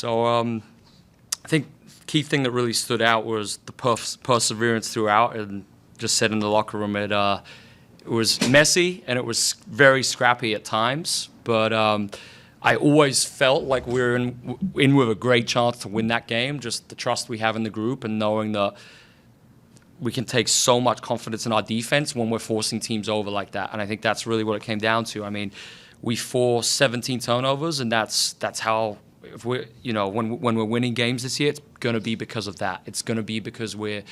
I think key thing that really stood out was the perseverance throughout, and just said in the locker room, it was messy and it was very scrappy at times, but I always felt like we were in with a great chance to win that game, just the trust we have in the group and knowing that we can take so much confidence in our defense when we're forcing teams over like that. And I think that's really what it came down to. I mean, we forced 17 turnovers, and that's how, if we're, when we're winning games this year, it's going to be because of that. It's going to be because we're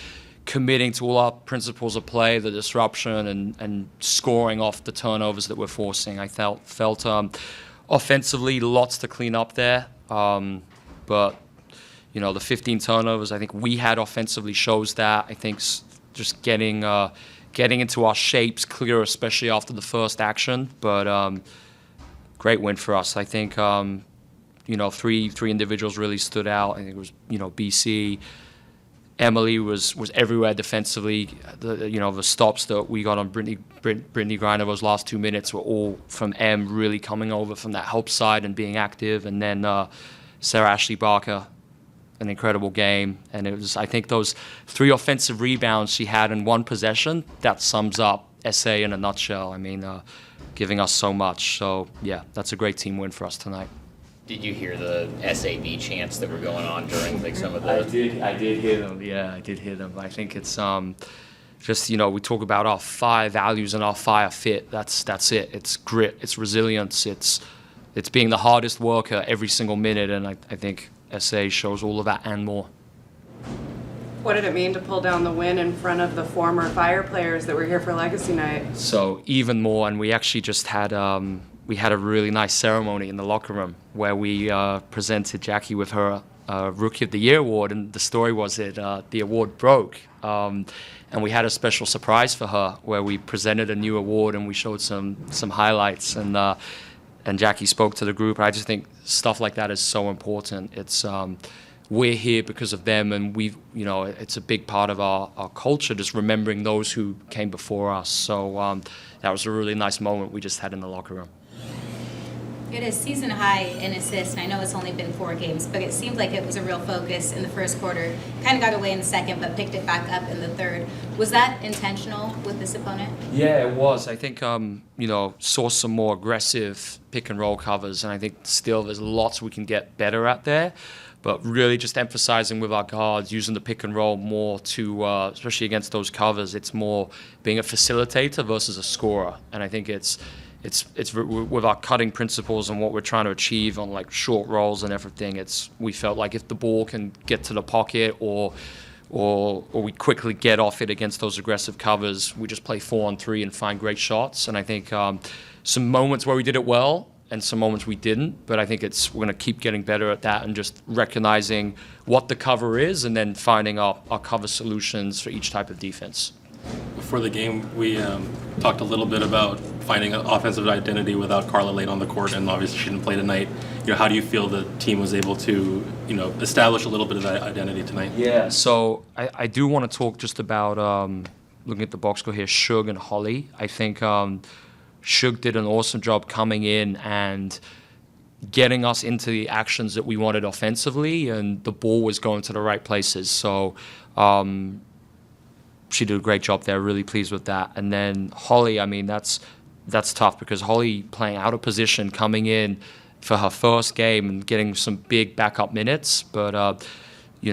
committing to all our principles of play, the disruption, and scoring off the turnovers that we're forcing. I felt offensively, lots to clean up there, but the 15 turnovers I think we had offensively shows that. I think just getting into our shapes clear, especially after the first action. But great win for us. I think three individuals really stood out. I think it was BC. Emily was everywhere defensively. The stops that we got on Brittany Griner those last 2 minutes were all from Em really coming over from that help side and being active. And then Sarah Ashley Barker, an incredible game. And it was, I think, those 3 offensive rebounds she had in one possession, that sums up SA in a nutshell. I mean, giving us so much. So, yeah, that's a great team win for us tonight. Did you hear the SAB chants that were going on during some of the... I did hear them. Yeah, I did hear them. I think it's just, we talk about our 5 values and our 5 fit. That's it. It's grit. It's resilience. It's being the hardest worker every single minute. And I think SA shows all of that and more. What did it mean to pull down the win in front of the former Fire players that were here for Legacy Night? So even more, and we actually just had... we had a really nice ceremony in the locker room where we presented Jackie with her Rookie of the Year award, and the story was that the award broke. And we had a special surprise for her where we presented a new award and we showed some highlights, and Jackie spoke to the group. I just think stuff like that is so important. It's we're here because of them, and it's a big part of our culture, just remembering those who came before us. So that was a really nice moment we just had in the locker room. You had a season high in assists, and I know it's only been 4 games, but it seemed like it was a real focus in the first quarter. Kind of got away in the second, but picked it back up in the third. Was that intentional with this opponent? Yeah, it was. I think, saw some more aggressive pick and roll covers, and I think still there's lots we can get better at there. But really just emphasizing with our guards, using the pick and roll more to, especially against those covers, it's more being a facilitator versus a scorer. And I think it's with our cutting principles and what we're trying to achieve on like short rolls and everything. We felt like if the ball can get to the pocket or we quickly get off it against those aggressive covers, we just play 4-on-3 and find great shots. And I think some moments where we did it well and some moments we didn't, but I think we're going to keep getting better at that and just recognizing what the cover is and then finding our cover solutions for each type of defense. Before the game, we talked a little bit about finding an offensive identity without Carla late on the court, and obviously she didn't play tonight. How do you feel the team was able to, establish a little bit of that identity tonight? Yeah, so I do want to talk just about, looking at the box score here, Shug and Holly. I think Shug did an awesome job coming in and getting us into the actions that we wanted offensively, and the ball was going to the right places. So she did a great job there, really pleased with that. And then Holly, I mean, that's tough because Holly playing out of position, coming in for her first game and getting some big backup minutes. But,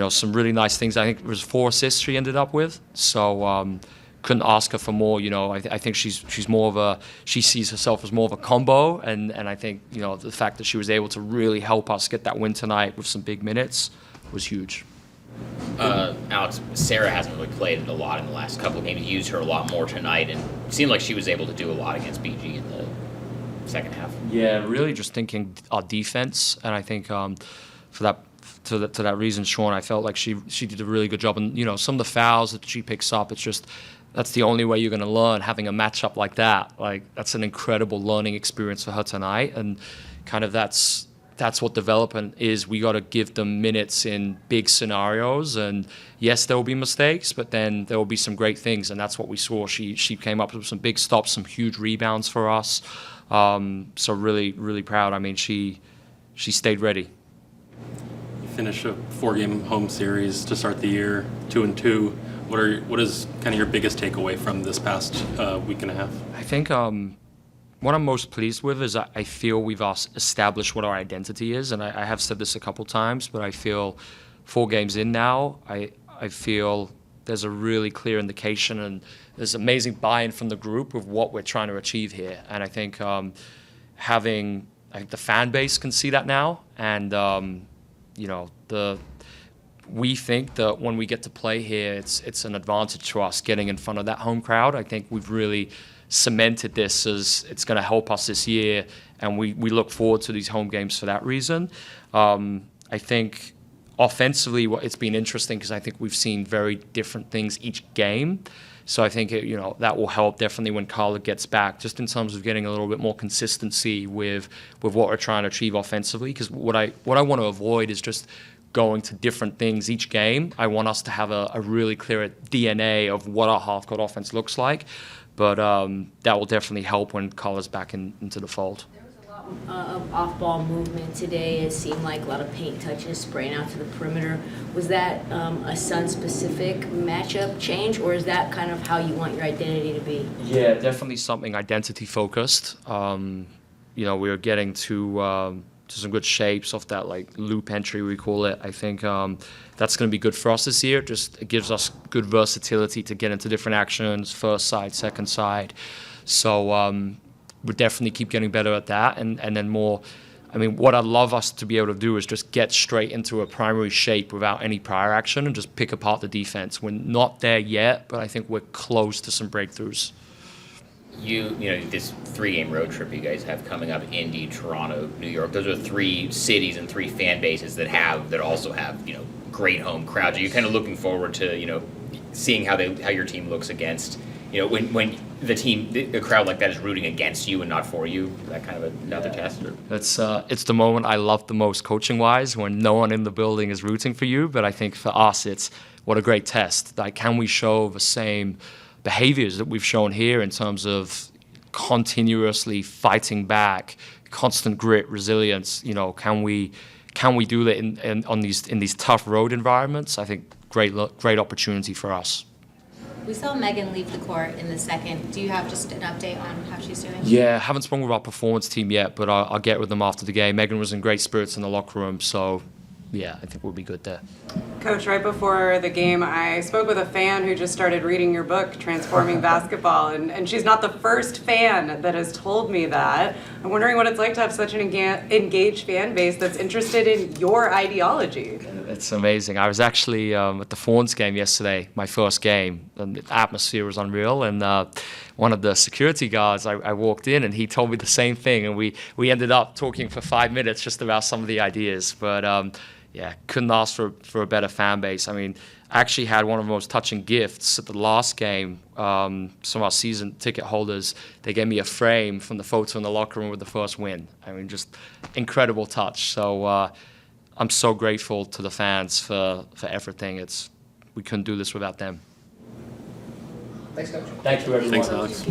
some really nice things. I think it was 4 assists she ended up with. So couldn't ask her for more. I think she's more of she sees herself as more of a combo. And I think, the fact that she was able to really help us get that win tonight with some big minutes was huge. Alex, Sarah hasn't really played a lot in the last couple of games. Used her a lot more tonight, and it seemed like she was able to do a lot against BG in the second half. Yeah, really just thinking our defense, and I think for that reason, Sean, I felt like she did a really good job. And some of the fouls that she picks up, it's just that's the only way you're going to learn, having a matchup like that. Like that's an incredible learning experience for her tonight, and kind of that's what development is. We got to give them minutes in big scenarios, and yes, there will be mistakes, but then there will be some great things, and that's what we saw. She came up with some big stops, some huge rebounds for us. So really, really proud. I mean, she stayed ready. finish a 4-game home series to start the year, 2-2. What is kind of your biggest takeaway from this past week and a half? I think what I'm most pleased with is I feel we've established what our identity is, and I have said this a couple times, but I feel 4 games in now, I feel there's a really clear indication and there's amazing buy-in from the group of what we're trying to achieve here. And I think I think the fan base can see that now, and we think that when we get to play here, it's an advantage to us getting in front of that home crowd. I think we've really cemented this as it's going to help us this year, and we look forward to these home games for that reason. I think offensively, it's been interesting because I think we've seen very different things each game. So I think that will help definitely when Carla gets back, just in terms of getting a little bit more consistency with what we're trying to achieve offensively. Because what I want to avoid is just going to different things each game. I want us to have a really clear DNA of what our half-court offense looks like. But that will definitely help when Carla's back into the fold. Of off-ball movement today. It seemed like a lot of paint touches spraying out to the perimeter. Was that a Sun-specific matchup change, or is that kind of how you want your identity to be? Yeah, definitely something identity-focused. We were getting to some good shapes off that loop entry, we call it. I think that's going to be good for us this year. It gives us good versatility to get into different actions, first side, second side. So we'll definitely keep getting better at that. And then more, what I'd love us to be able to do is just get straight into a primary shape without any prior action and just pick apart the defense. We're not there yet, but I think we're close to some breakthroughs. This 3-game road trip you guys have coming up, Indy, Toronto, New York, those are 3 cities and 3 fan bases that also have, great home crowds. Are you kind of looking forward to, seeing how your team looks against, when a crowd like that is rooting against you and not for you? Is that kind of another test? It's the moment I love the most coaching-wise, when no one in the building is rooting for you. But I think for us, it's what a great test. Can we show the same behaviors that we've shown here in terms of continuously fighting back, constant grit, resilience? Can we do that in these tough road environments? I think great opportunity for us. We saw Megan leave the court in the second. Do you have just an update on how she's doing? Yeah, haven't spoken with our performance team yet, but I'll get with them after the game. Megan was in great spirits in the locker room, so yeah, I think we'll be good there. Coach, right before the game, I spoke with a fan who just started reading your book, Transforming Basketball, and she's not the first fan that has told me that. I'm wondering what it's like to have such an engaged fan base that's interested in your ideology. It's amazing. I was actually at the Fawns game yesterday, my first game, and the atmosphere was unreal. And one of the security guards, I walked in and he told me the same thing, and we ended up talking for 5 minutes just about some of the ideas. But yeah, couldn't ask for a better fan base. I actually had one of the most touching gifts at the last game. Some of our season ticket holders, they gave me a frame from the photo in the locker room with the first win. Just incredible touch. So I'm so grateful to the fans for everything. We couldn't do this without them. Thanks, Coach. Thank you, everyone. Thanks, Alex.